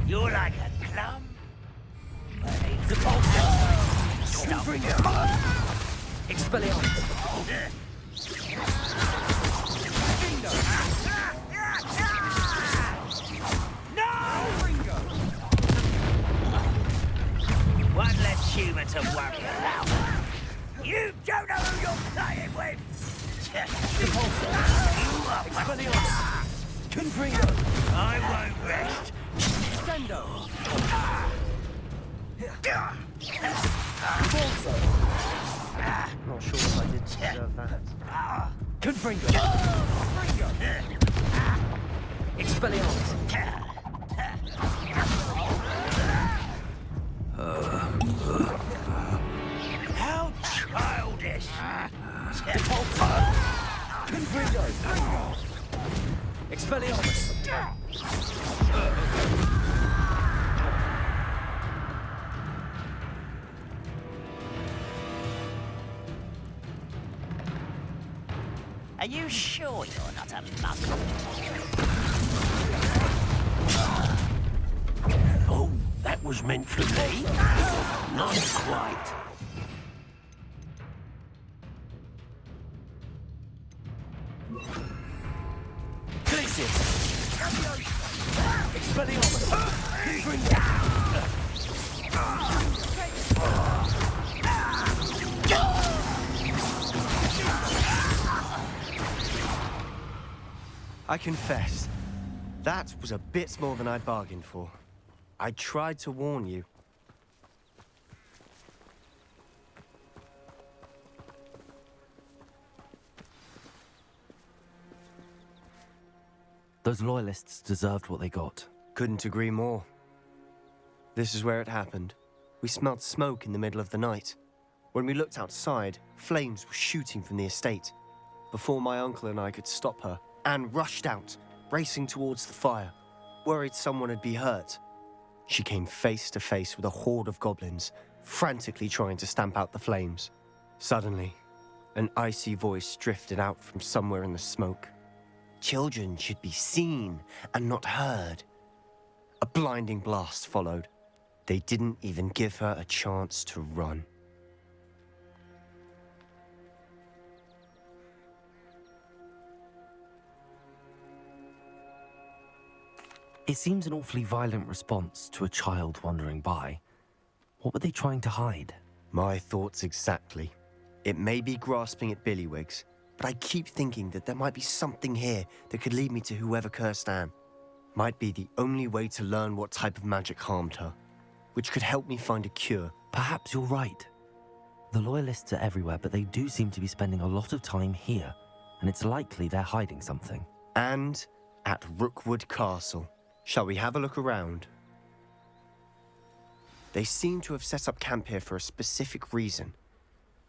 You're like a plum. The pulsar. Stop. Expelliarmus. No! One less human to worry about. You don't know who you're playing with. The pulsar. Expelliarmus. Confringo. I won't rest. Sendo. Not sure if I did deserve that. Confringo. Expelliarmus. How childish. Confringo. Expelliarmus. Are you sure you're not a muggle? Oh, that was meant for me? Not quite. Glacius! Expelliarmus! I confess, that was a bit more than I'd bargained for. I tried to warn you. Those loyalists deserved what they got. Couldn't agree more. This is where it happened. We smelled smoke in the middle of the night. When we looked outside, flames were shooting from the estate. Before my uncle and I could stop her, Anne rushed out, racing towards the fire, worried someone would be hurt. She came face to face with a horde of goblins, frantically trying to stamp out the flames. Suddenly, an icy voice drifted out from somewhere in the smoke. Children should be seen and not heard. A blinding blast followed. They didn't even give her a chance to run. It seems an awfully violent response to a child wandering by. What were they trying to hide? My thoughts exactly. It may be grasping at Billywigs, but I keep thinking that there might be something here that could lead me to whoever cursed Anne. Might be the only way to learn what type of magic harmed her, which could help me find a cure. Perhaps you're right. The loyalists are everywhere, but they do seem to be spending a lot of time here, and it's likely they're hiding something. And at Rookwood Castle. Shall we have a look around? They seem to have set up camp here for a specific reason.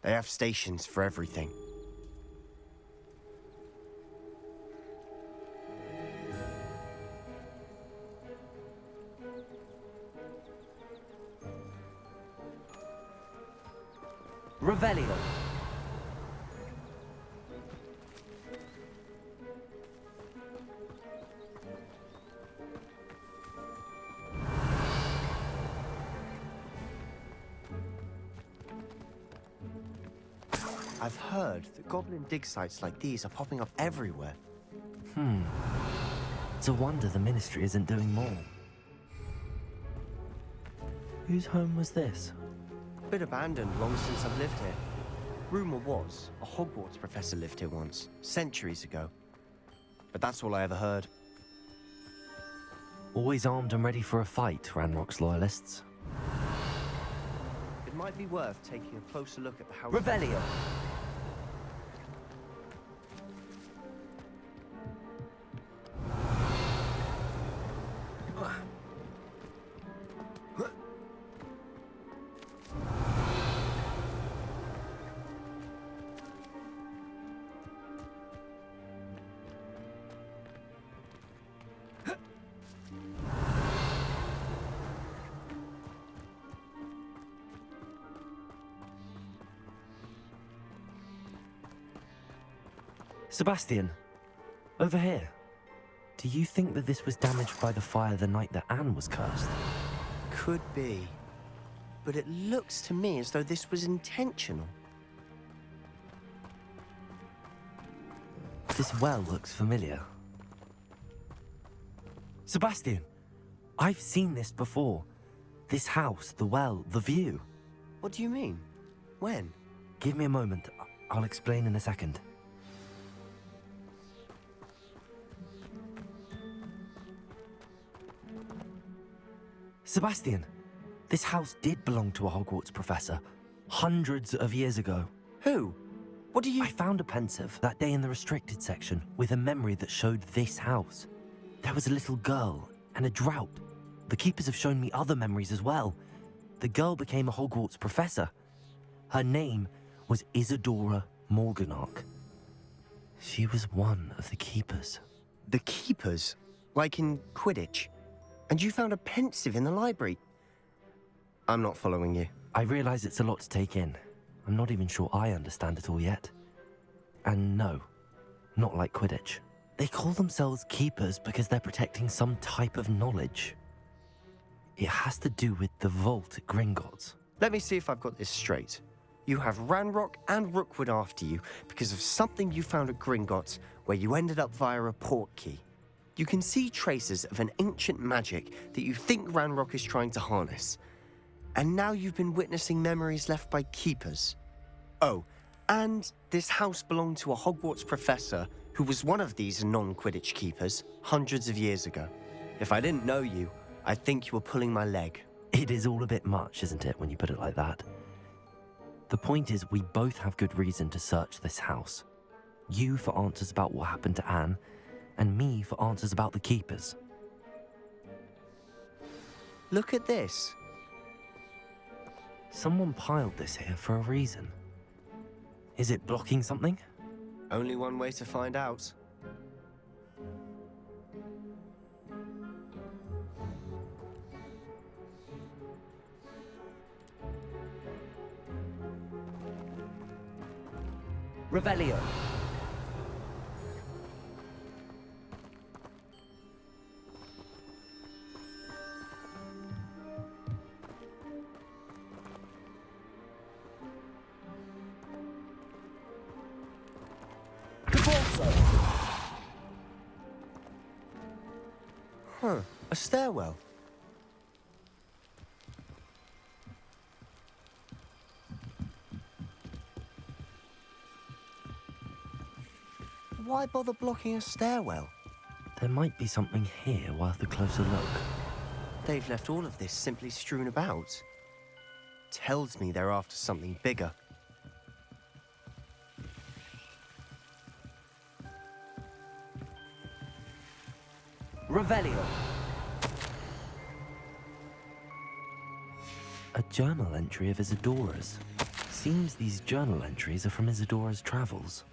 They have stations for everything. Revelio. I've heard that goblin dig sites like these are popping up everywhere. It's a wonder the Ministry isn't doing more. Whose home was this? Been abandoned long since I've lived here. Rumor was, a Hogwarts professor lived here once, centuries ago. But that's all I ever heard. Always armed and ready for a fight, Ranrock's loyalists. It might be worth taking a closer look at the house. Revelio. Sebastian, over here. Do you think that this was damaged by the fire the night that Anne was cursed? Could be. But it looks to me as though this was intentional. This well looks familiar. Sebastian, I've seen this before. This house, the well, the view. What do you mean? When? Give me a moment. I'll explain in a second. Sebastian, this house did belong to a Hogwarts professor hundreds of years ago. Who? What do you... I found a pensive that day in the restricted section with a memory that showed this house. There was a little girl and a drought. The keepers have shown me other memories as well. The girl became a Hogwarts professor. Her name was Isadora Morganach. She was one of the keepers. The keepers? Like in Quidditch? And you found a pensive in the library? I'm not following you. I realize it's a lot to take in. I'm not even sure I understand it all yet. And no, not like Quidditch. They call themselves keepers because they're protecting some type of knowledge. It has to do with the vault at Gringotts. Let me see if I've got this straight. You have Ranrock and Rookwood after you because of something you found at Gringotts where you ended up via a port key. You can see traces of an ancient magic that you think Ranrock is trying to harness. And now you've been witnessing memories left by keepers. Oh, and this house belonged to a Hogwarts professor who was one of these non-Quidditch keepers hundreds of years ago. If I didn't know you, I'd think you were pulling my leg. It is all a bit much, isn't it, when you put it like that? The point is, we both have good reason to search this house. You for answers about what happened to Anne, and me for answers about the keepers. Look at this. Someone piled this here for a reason. Is it blocking something? Only one way to find out. Revelio. Huh, a stairwell. Why bother blocking a stairwell? There might be something here worth a closer look. They've left all of this simply strewn about. Tells me they're after something bigger. Revelio. A journal entry of Isadora's. Seems these journal entries are from Isadora's travels.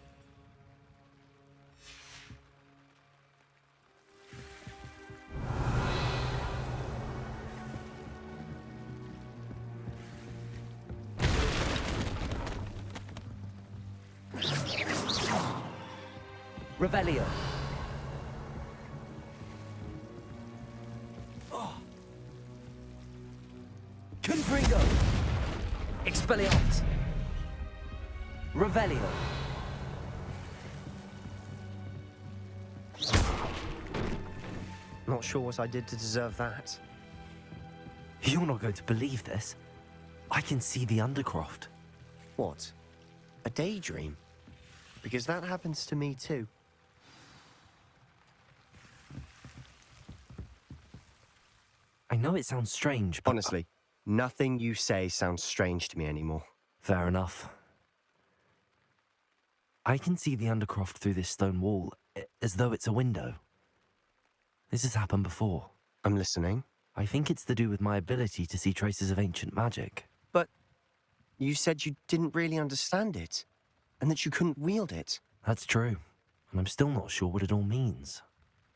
Revelio. Confringo. Expelliarmus. Revelio. Not sure what I did to deserve that. You're not going to believe this. I can see the Undercroft. What? A daydream? Because that happens to me too. I know it sounds strange, but... Honestly, nothing you say sounds strange to me anymore. Fair enough. I can see the Undercroft through this stone wall, as though it's a window. This has happened before. I'm listening. I think it's to do with my ability to see traces of ancient magic. But you said you didn't really understand it, and that you couldn't wield it. That's true, and I'm still not sure what it all means.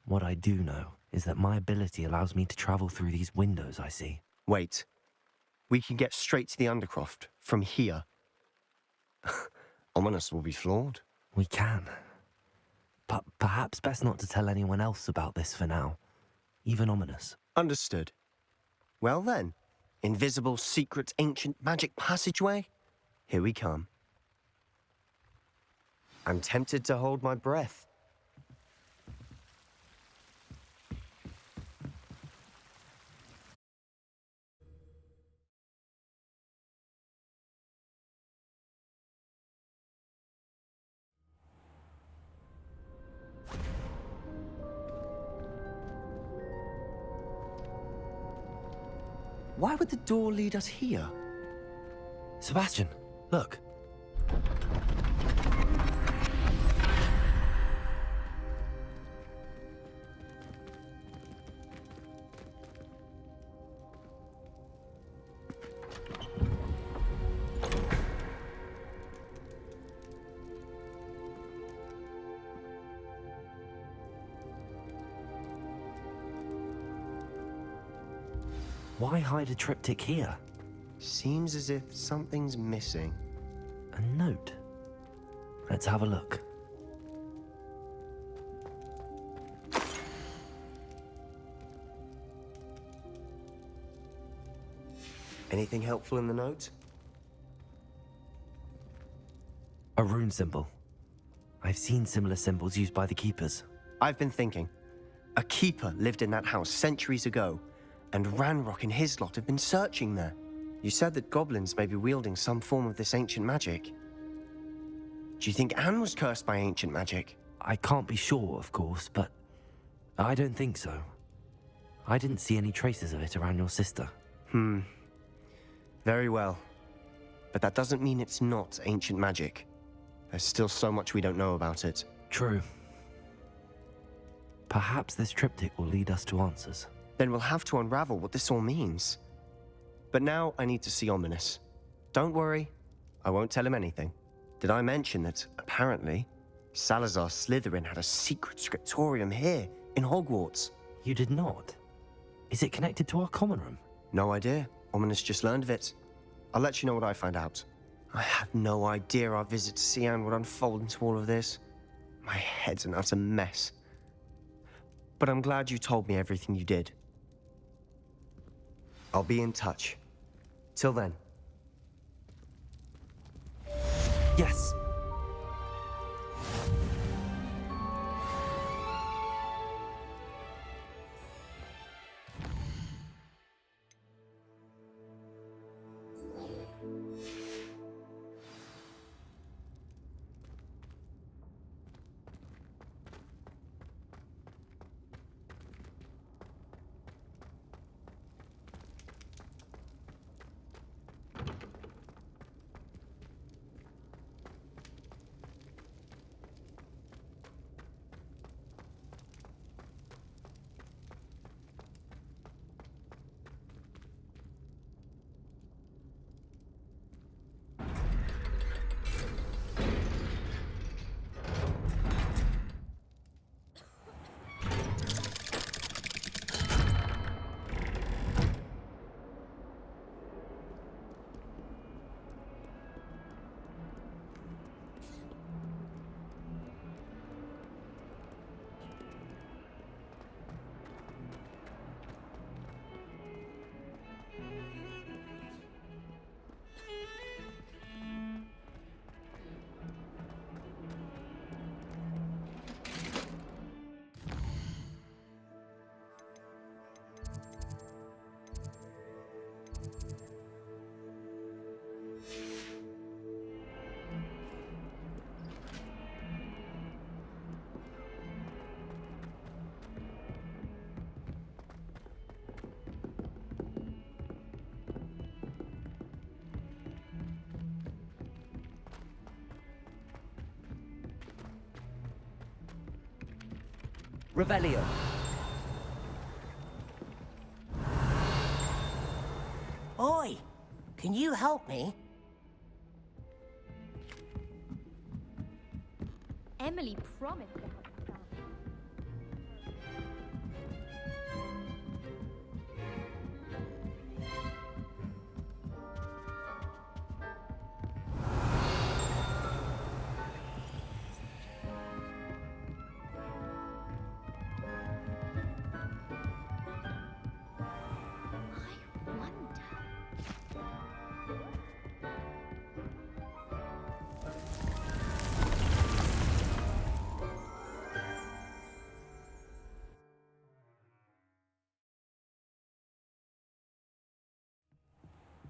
What I do know is that my ability allows me to travel through these windows I see. Wait. We can get straight to the Undercroft from here. Ominous will be flawed. We can. but perhaps best not to tell anyone else about this for now. Even ominous. Understood. Well then, invisible, secret, ancient magic passageway? Here we come. I'm tempted to hold my breath. Why would the door lead us here? Sebastian, look. Why hide a triptych here? Seems as if something's missing. A note. Let's have a look. Anything helpful in the note? A rune symbol. I've seen similar symbols used by the keepers. I've been thinking. A keeper lived in that house centuries ago, and Ranrock and his lot have been searching there. You said that goblins may be wielding some form of this ancient magic. Do you think Anne was cursed by ancient magic? I can't be sure, of course, but I don't think so. I didn't see any traces of it around your sister. Very well. But that doesn't mean it's not ancient magic. There's still so much we don't know about it. True. Perhaps this triptych will lead us to answers. Then we'll have to unravel what this all means. But now I need to see Ominous. Don't worry, I won't tell him anything. Did I mention that, apparently, Salazar Slytherin had a secret scriptorium here, in Hogwarts? You did not? Is it connected to our common room? No idea. Ominous just learned of it. I'll let you know what I find out. I had no idea our visit to Cian would unfold into all of this. My head's an utter mess. But I'm glad you told me everything you did. I'll be in touch. Till then. Yes. Revelio. Oi! Can you help me? Emily promised to help us.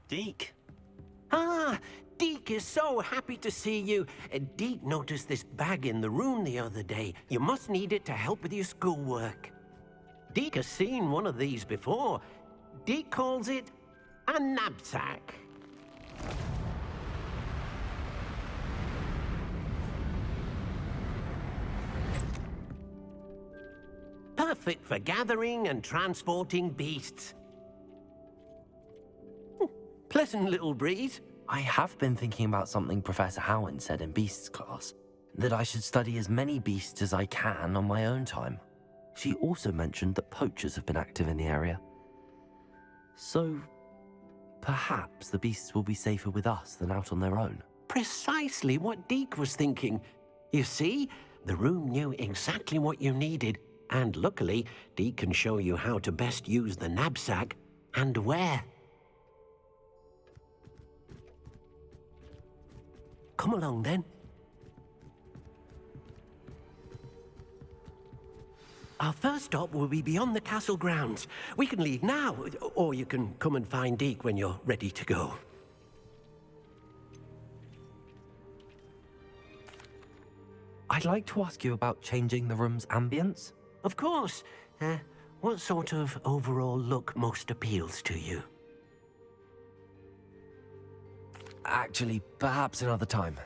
Deke. Ah, Deke is so happy to see you. Deke noticed this bag in the room the other day. You must need it to help with your schoolwork. Deke has seen one of these before. Deke calls it a knapsack. Perfect for gathering and transporting beasts. Pleasant little breeze. I have been thinking about something Professor Howard said in Beasts class, that I should study as many beasts as I can on my own time. She also mentioned that poachers have been active in the area. So, perhaps the beasts will be safer with us than out on their own. Precisely what Deke was thinking. You see, the room knew exactly what you needed, and luckily, Deke can show you how to best use the knapsack and where. Come along then. Our first stop will be beyond the castle grounds. We can leave now, or you can come and find Deke when you're ready to go. I'd like to ask you about changing the room's ambience. Of course. What sort of overall look most appeals to you? Actually, perhaps another time.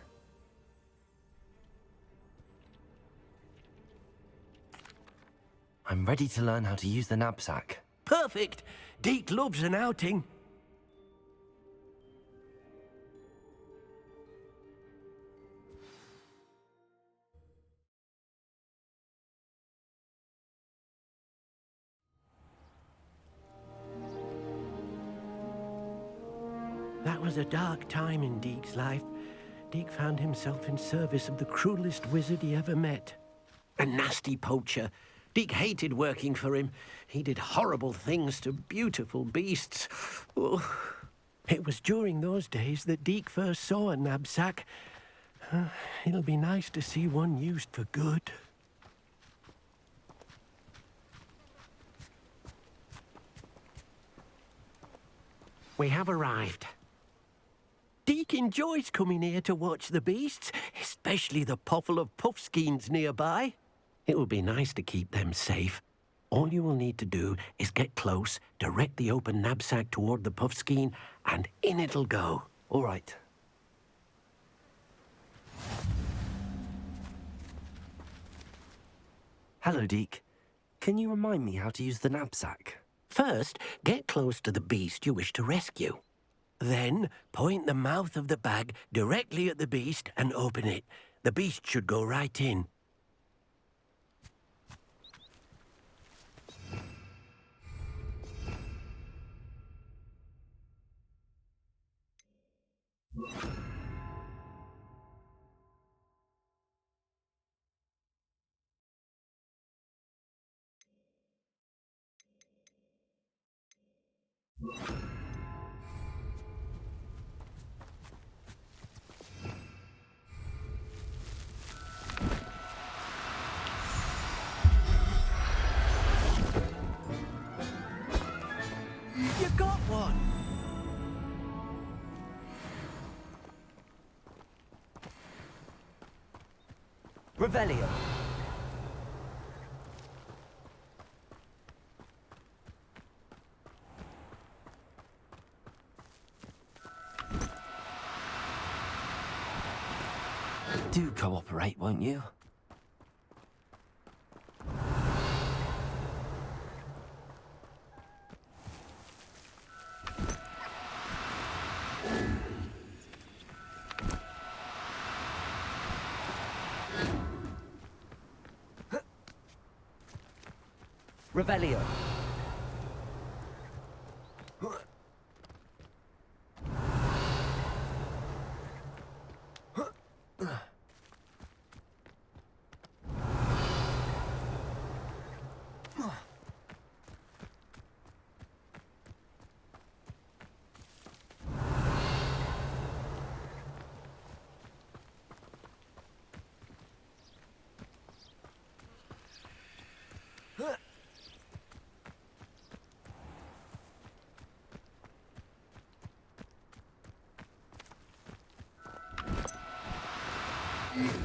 I'm ready to learn how to use the knapsack. Perfect! Deke loves an outing. That was a dark time in Deke's life. Deke found himself in service of the cruelest wizard he ever met. A nasty poacher. Deke hated working for him. He did horrible things to beautiful beasts. Oh. It was during those days that Deke first saw a knapsack. It'll be nice to see one used for good. We have arrived. Deke enjoys coming here to watch the beasts, especially the potful of puffskeins nearby. It will be nice to keep them safe. All you will need to do is get close, direct the open knapsack toward the puffskein, and in it'll go. All right. Hello, Deke. Can you remind me how to use the knapsack? First, get close to the beast you wish to rescue. Then, point the mouth of the bag directly at the beast and open it. The beast should go right in. You got one! Revelio. Do cooperate, won't you? Revelio.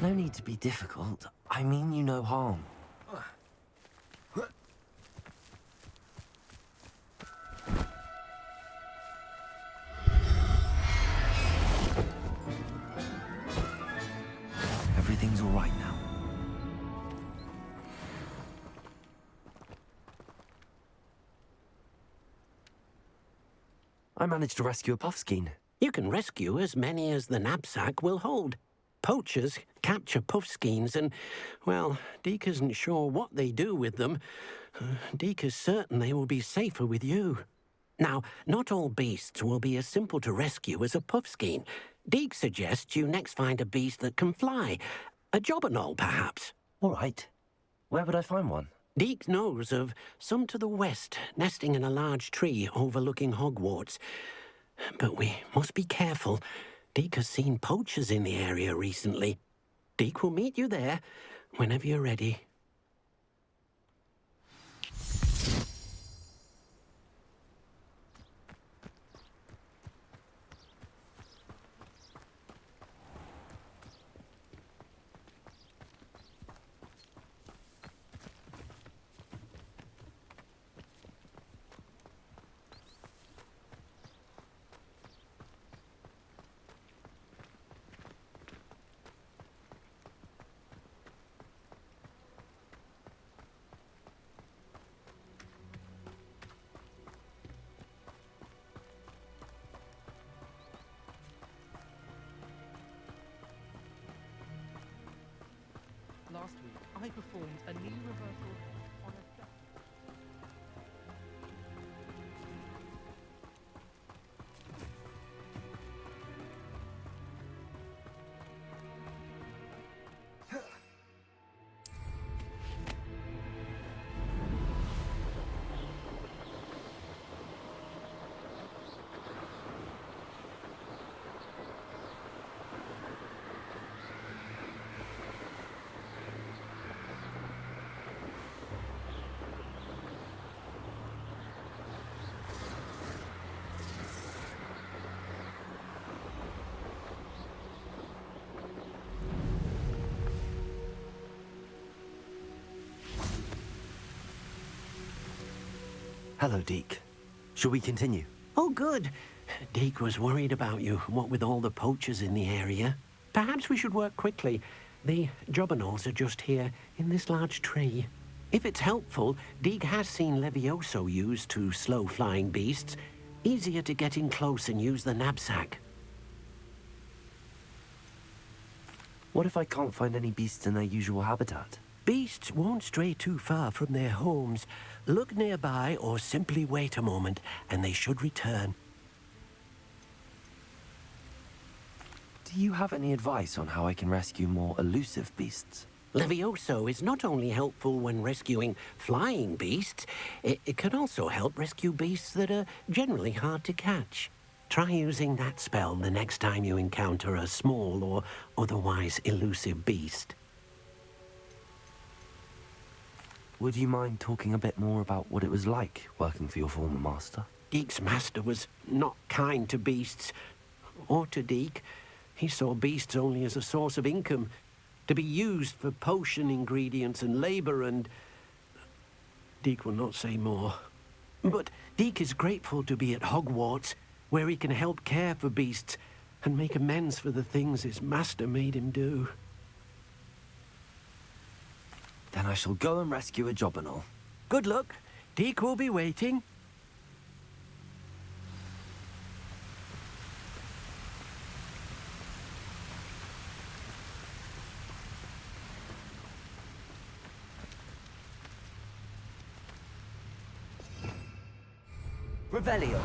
No need to be difficult. I mean you no harm. Everything's all right now. I managed to rescue a puffskein. You can rescue as many as the knapsack will hold. Poachers capture puffskeins and, well, Deke isn't sure what they do with them. Deke is certain they will be safer with you. Now, not all beasts will be as simple to rescue as a puffskein. Deke suggests you next find a beast that can fly. A jobberknoll, perhaps. All right. Where would I find one? Deke knows of some to the west, nesting in a large tree overlooking Hogwarts. But we must be careful. Deke has seen poachers in the area recently. Deke will meet you there whenever you're ready. Last week, I performed a knee reversal on a... Hello, Deke. Shall we continue? Oh, good. Deke was worried about you, what with all the poachers in the area. Perhaps we should work quickly. The jobberknolls are just here, in this large tree. If it's helpful, Deke has seen Levioso used to slow flying beasts. Easier to get in close and use the knapsack. What if I can't find any beasts in their usual habitat? Beasts won't stray too far from their homes. Look nearby or simply wait a moment, and they should return. Do you have any advice on how I can rescue more elusive beasts? Levioso is not only helpful when rescuing flying beasts, it can also help rescue beasts that are generally hard to catch. Try using that spell the next time you encounter a small or otherwise elusive beast. Would you mind talking a bit more about what it was like working for your former master? Deke's master was not kind to beasts, or to Deke. He saw beasts only as a source of income, to be used for potion ingredients and labor, and... Deke will not say more. But Deke is grateful to be at Hogwarts, where he can help care for beasts and make amends for the things his master made him do. Then I shall go and rescue a jobberknoll. Good luck. Deke will be waiting. Revelio.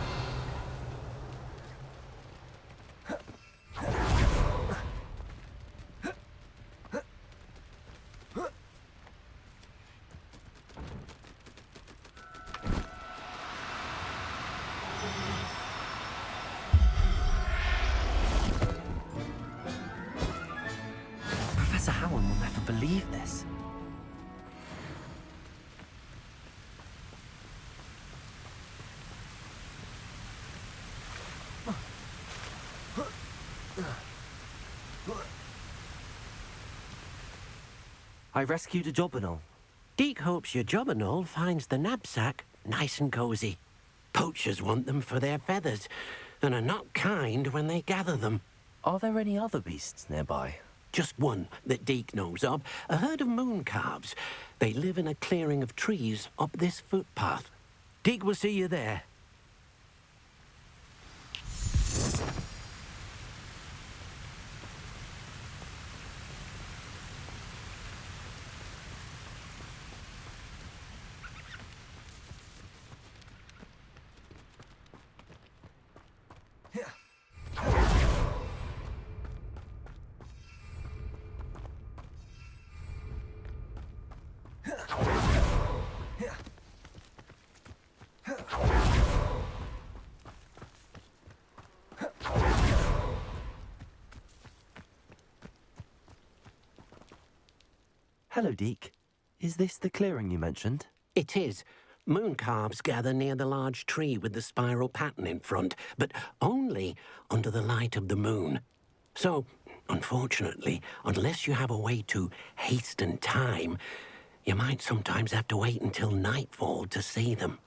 Professor Howard will never believe this. I rescued a jobberknoll. Deke hopes your jobberknoll finds the knapsack nice and cozy. Poachers want them for their feathers, and are not kind when they gather them. Are there any other beasts nearby? Just one that Deke knows of, a herd of moon calves. They live in a clearing of trees up this footpath. Deke will see you there. Hello, Deke. Is this the clearing you mentioned? It is. Moon calves gather near the large tree with the spiral pattern in front, but only under the light of the moon. So, unfortunately, unless you have a way to hasten time, you might sometimes have to wait until nightfall to see them.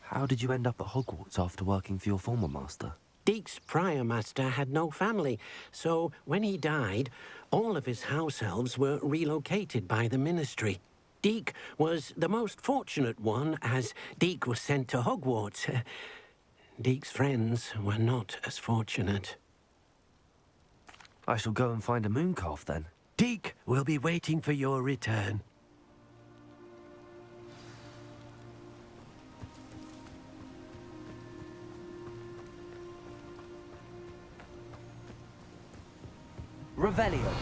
How did you end up at Hogwarts after working for your former master? Deke's prior master had no family, so when he died, all of his house elves were relocated by the ministry. Deke was the most fortunate one, as Deke was sent to Hogwarts. Deke's friends were not as fortunate. I shall go and find a moon calf then. Deke will be waiting for your return. Revelio.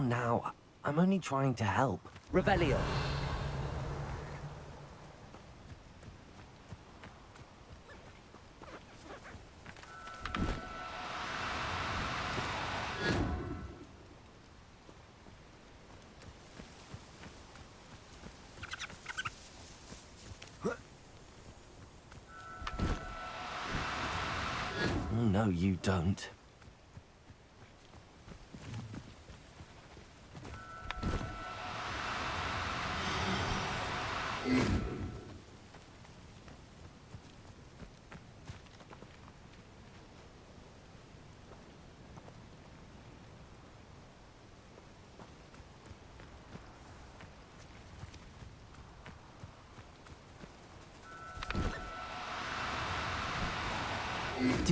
Now, I'm only trying to help. Revelio. Oh, no, you don't.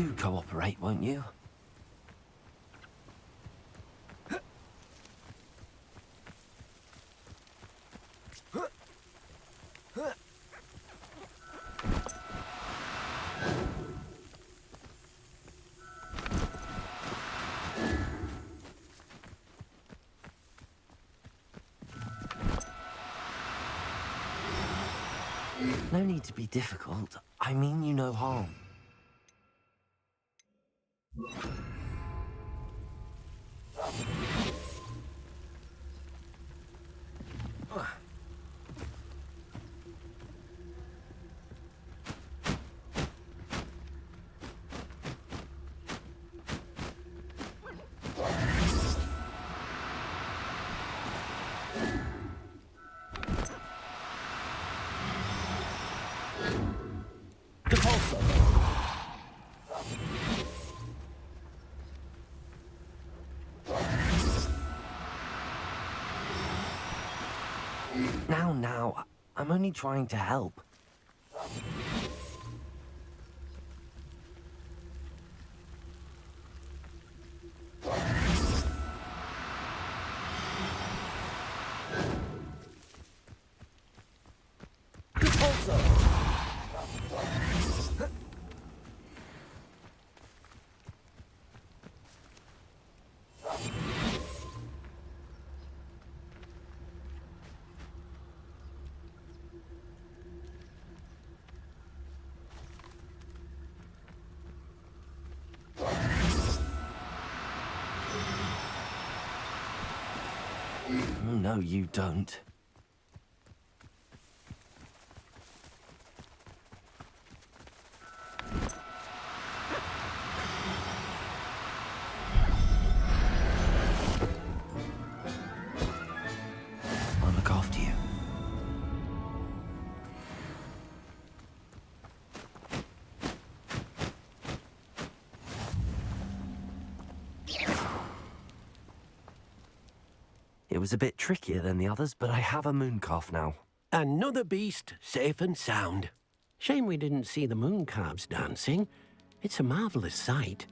Do cooperate, won't you? No need to be difficult. I mean you no harm. Now, I'm only trying to help. No, you don't. I'll look after you. It was a bit trickier than the others, but I have a mooncalf now. Another beast, safe and sound. Shame we didn't see the mooncalves dancing. It's a marvelous sight.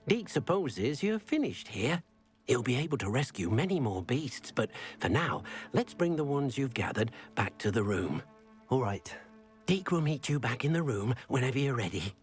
Deke supposes you're finished here. He'll be able to rescue many more beasts, but for now, let's bring the ones you've gathered back to the room. All right. Deke will meet you back in the room whenever you're ready.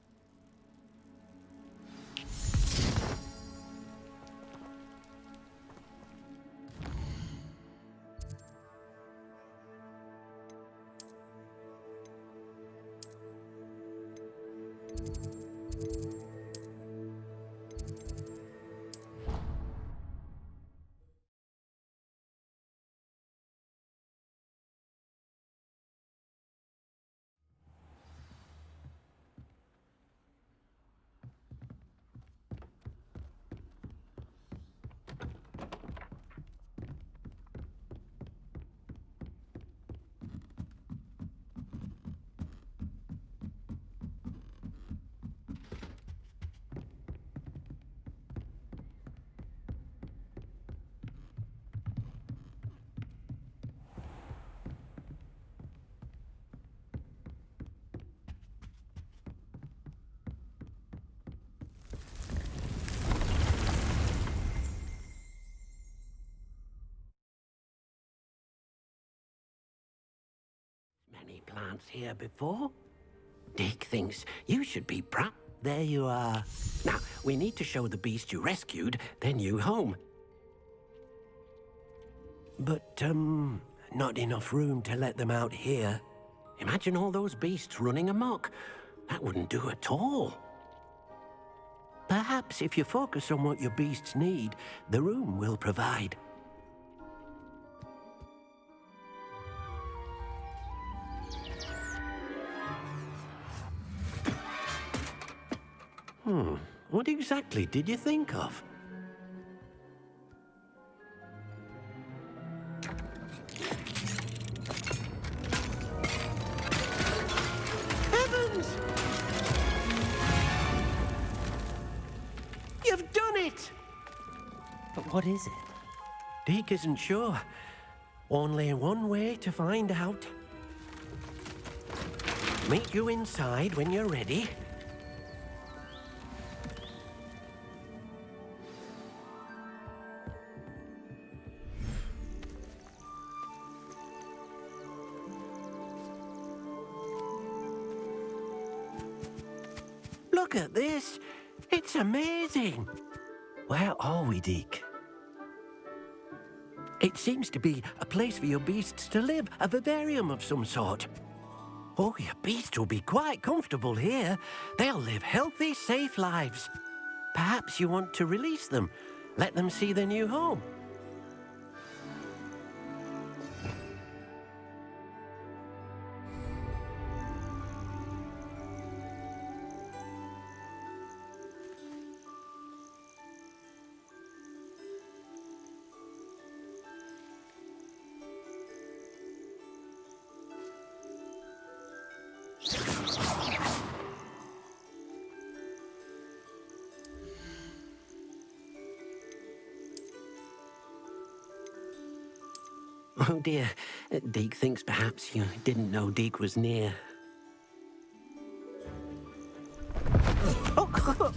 Many plants here before. Deke thinks you should be proud. There you are. Now, we need to show the beast you rescued their new home. But, not enough room to let them out here. Imagine all those beasts running amok. That wouldn't do at all. Perhaps if you focus on what your beasts need, the room will provide. What exactly did you think of? Heavens! You've done it! But what is it? Deke isn't sure. Only one way to find out. Meet you inside when you're ready. Look at this. It's amazing. Where are we, Deke? It seems to be a place for your beasts to live, a vivarium of some sort. Oh, your beasts will be quite comfortable here. They'll live healthy, safe lives. Perhaps you want to release them, let them see their new home. Oh dear, Deke thinks perhaps you didn't know Deke was near. Oh.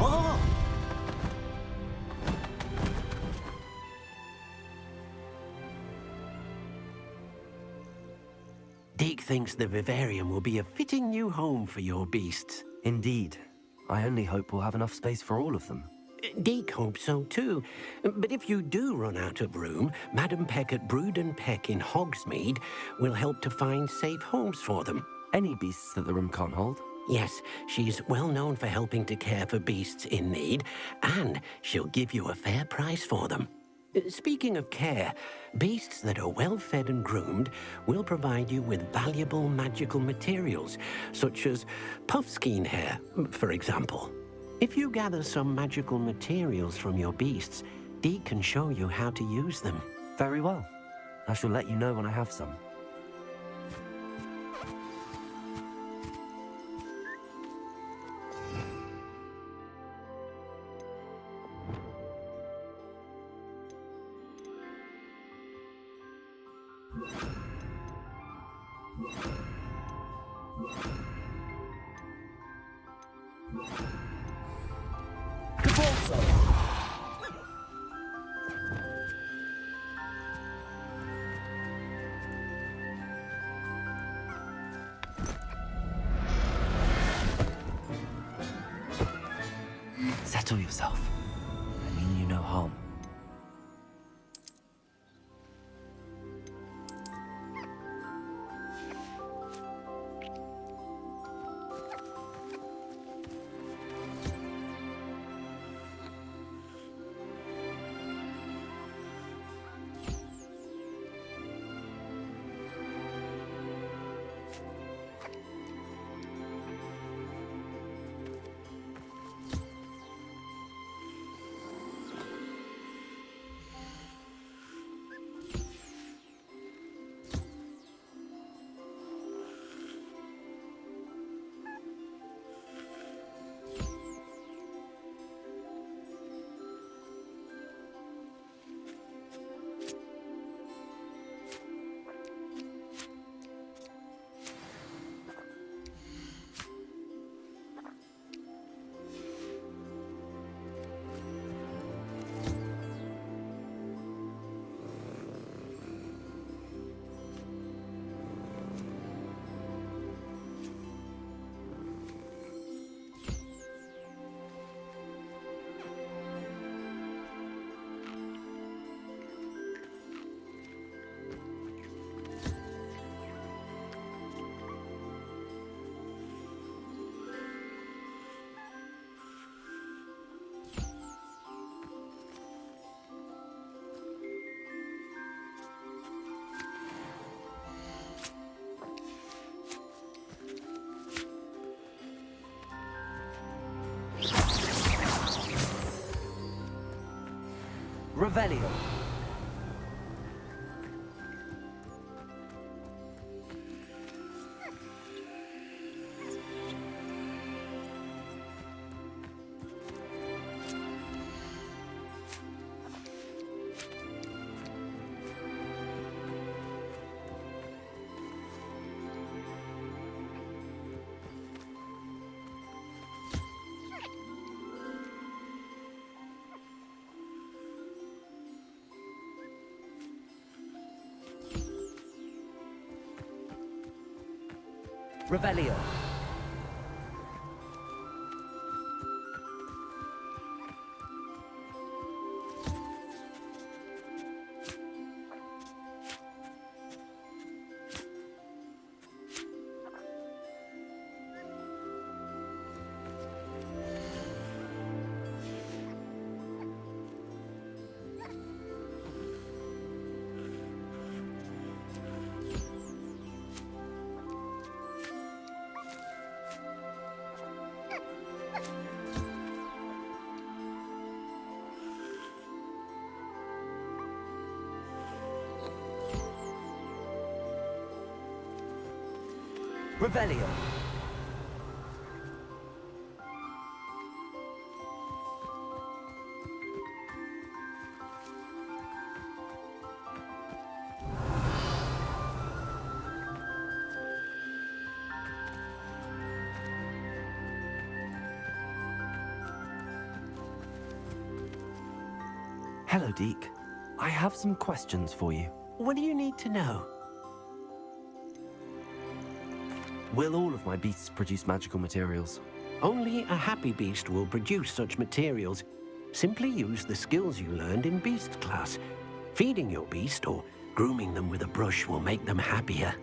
Oh! Deke thinks the vivarium will be a fitting new home for your beasts. Indeed. I only hope we'll have enough space for all of them. Deke hopes so too. But if you do run out of room, Madam Peck at Brood and Peck in Hogsmeade will help to find safe homes for them. Any beasts that the room can't hold? Yes, she's well known for helping to care for beasts in need, and she'll give you a fair price for them. Speaking of care, beasts that are well fed and groomed will provide you with valuable magical materials, such as puffskein hair, for example. If you gather some magical materials from your beasts, Deke can show you how to use them. Very well. I shall let you know when I have some. Settle yourself. I mean you no harm. Revelio. Revelio. Revelio. Hello, Deke. I have some questions for you. What do you need to know? Will all of my beasts produce magical materials? Only a happy beast will produce such materials. Simply use the skills you learned in beast class. Feeding your beast or grooming them with a brush will make them happier.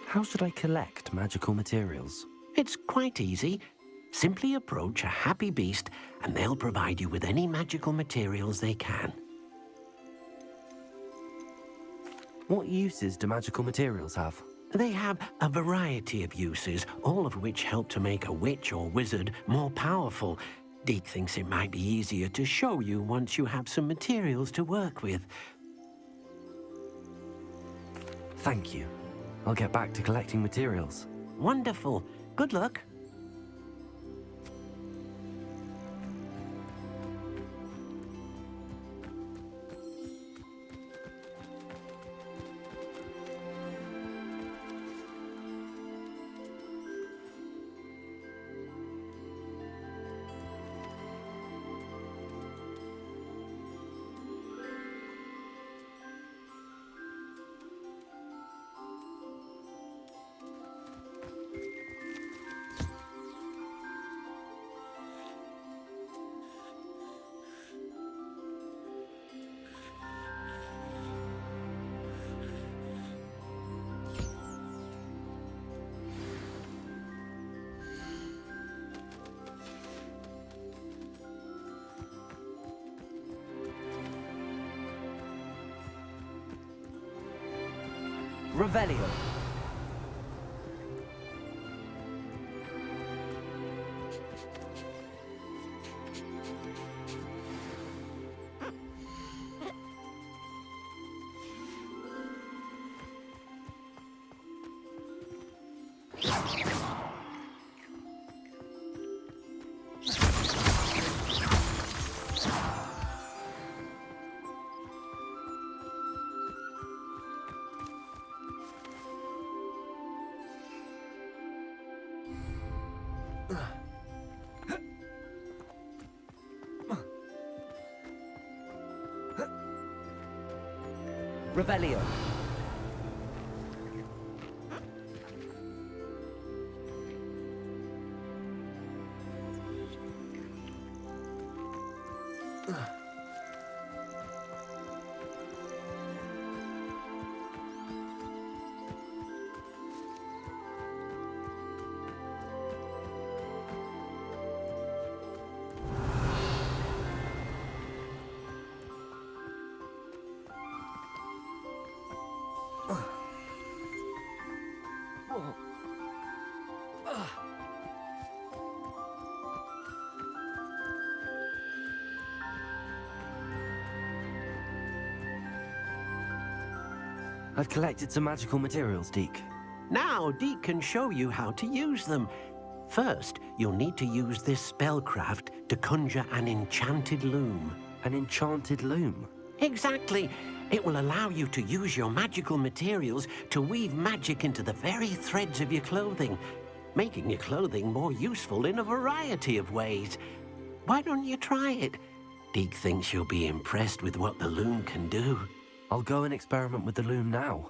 How should I collect magical materials? It's quite easy. Simply approach a happy beast and they'll provide you with any magical materials they can. What uses do magical materials have? They have a variety of uses, all of which help to make a witch or wizard more powerful. Deke thinks it might be easier to show you once you have some materials to work with. Thank you. I'll get back to collecting materials. Wonderful. Good luck. Revelio. Revelio. I've collected some magical materials, Deke. Now, Deke can show you how to use them. First, you'll need to use this spellcraft to conjure an enchanted loom. An enchanted loom? Exactly. It will allow you to use your magical materials to weave magic into the very threads of your clothing, making your clothing more useful in a variety of ways. Why don't you try it? Deke thinks you'll be impressed with what the loom can do. I'll go and experiment with the loom now.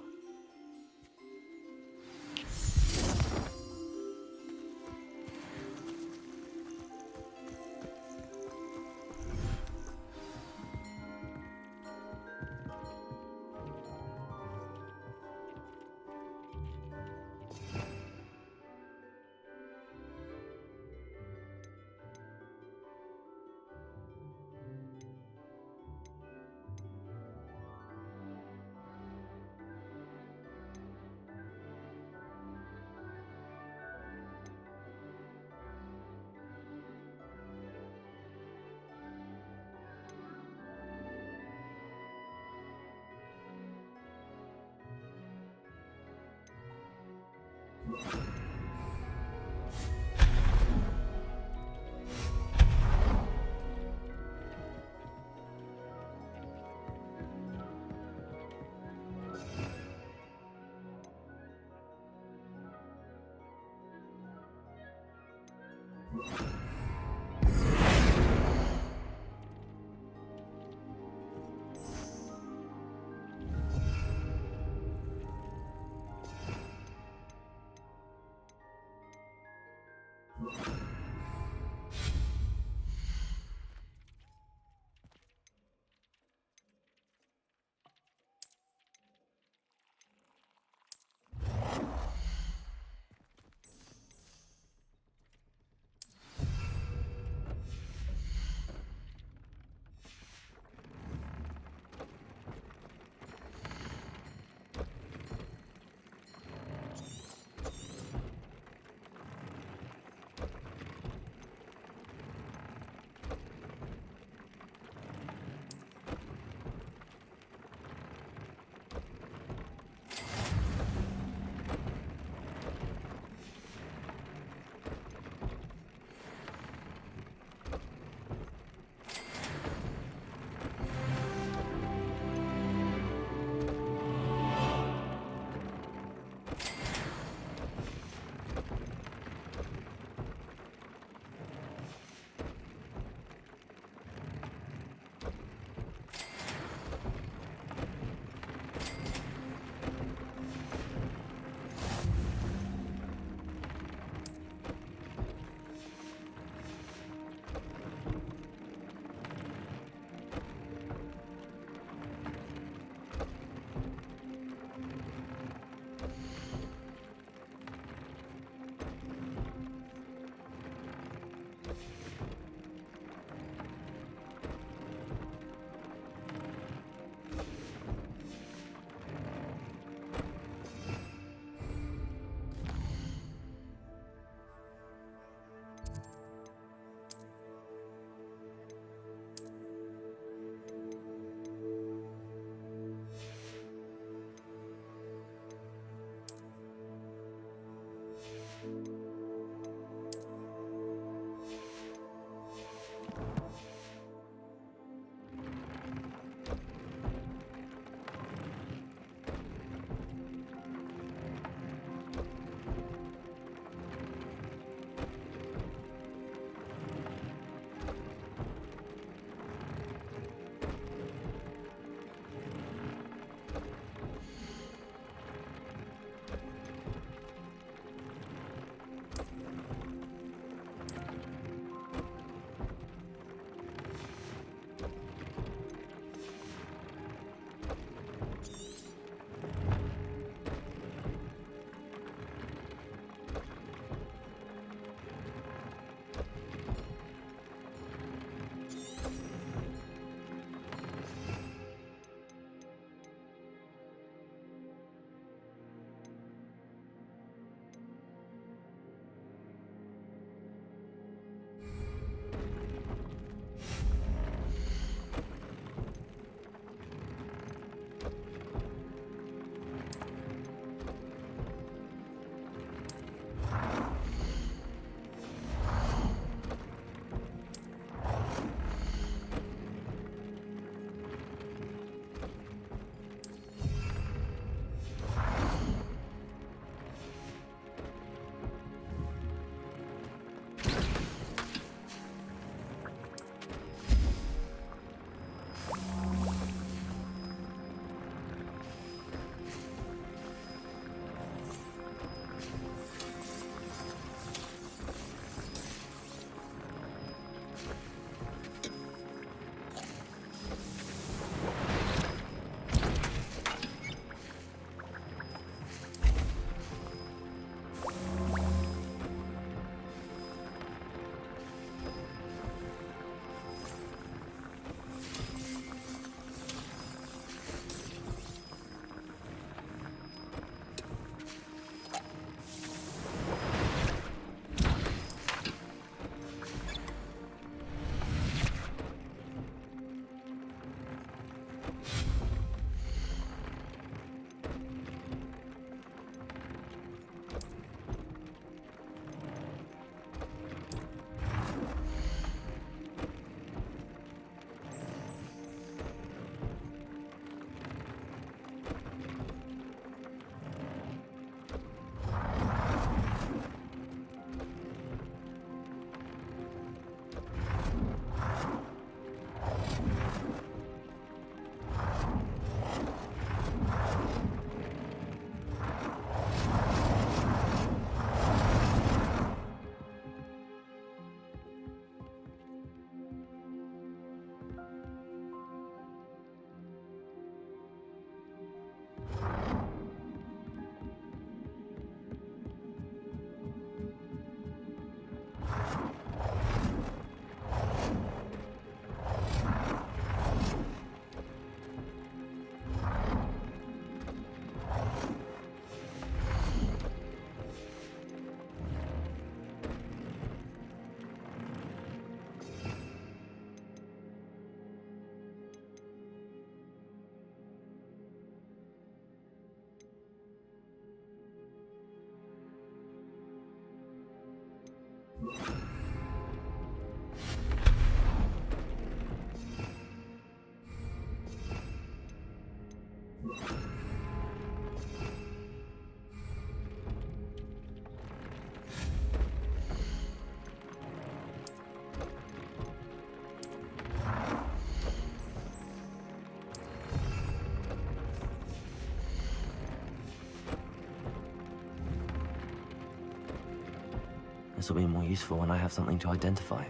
This will be more useful when I have something to identify.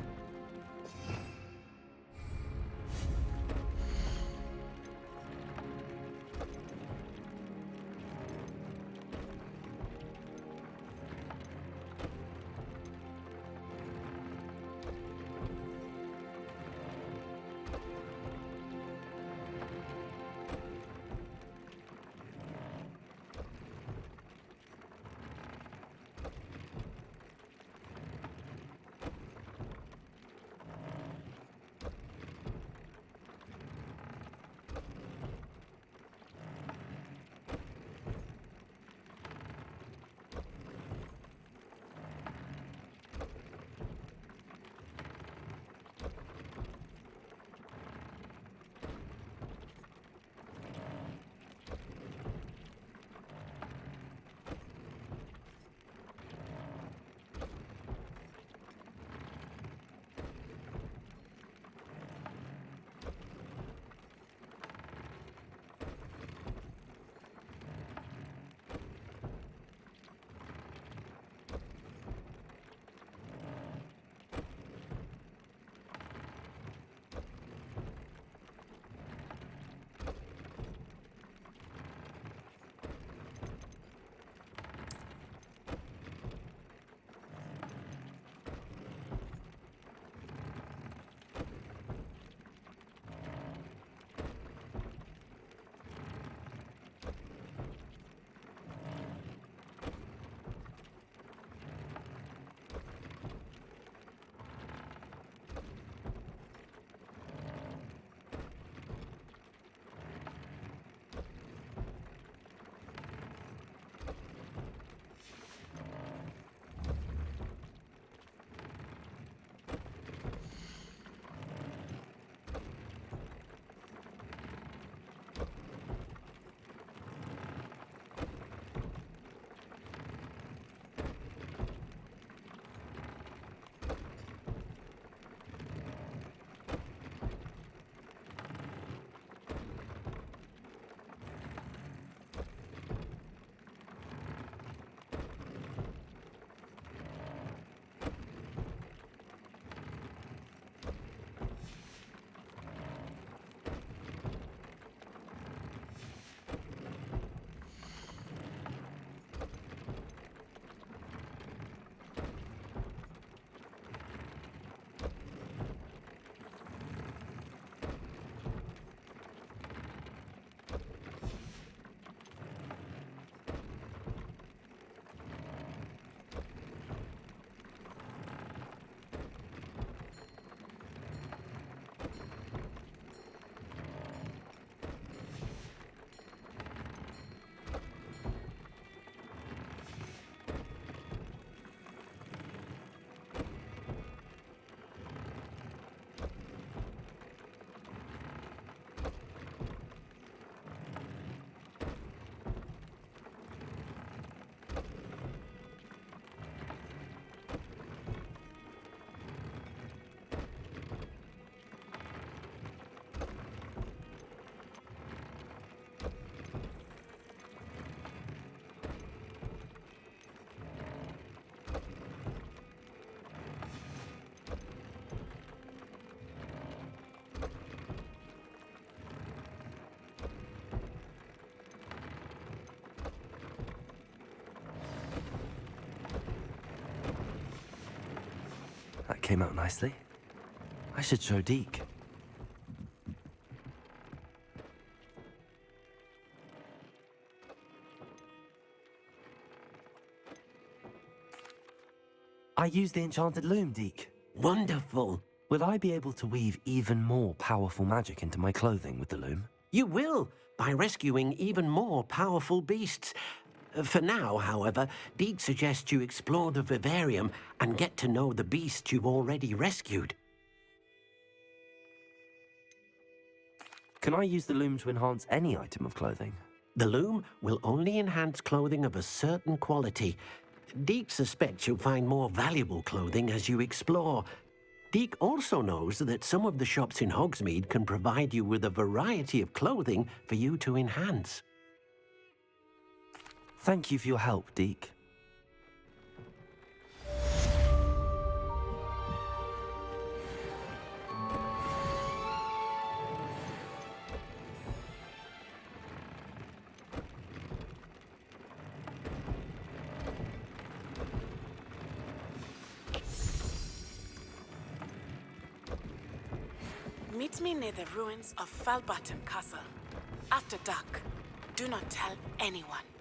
That came out nicely. I should show Deke. I used the enchanted loom, Deke. Wonderful. Will I be able to weave even more powerful magic into my clothing with the loom? You will, by rescuing even more powerful beasts. For now, however, Deke suggests you explore the vivarium and get to know the beast you've already rescued. Can I use the loom to enhance any item of clothing? The loom will only enhance clothing of a certain quality. Deke suspects you'll find more valuable clothing as you explore. Deke also knows that some of the shops in Hogsmeade can provide you with a variety of clothing for you to enhance. Thank you for your help, Deke. Meet me near the ruins of Falbottom Castle. After dark. Do not tell anyone.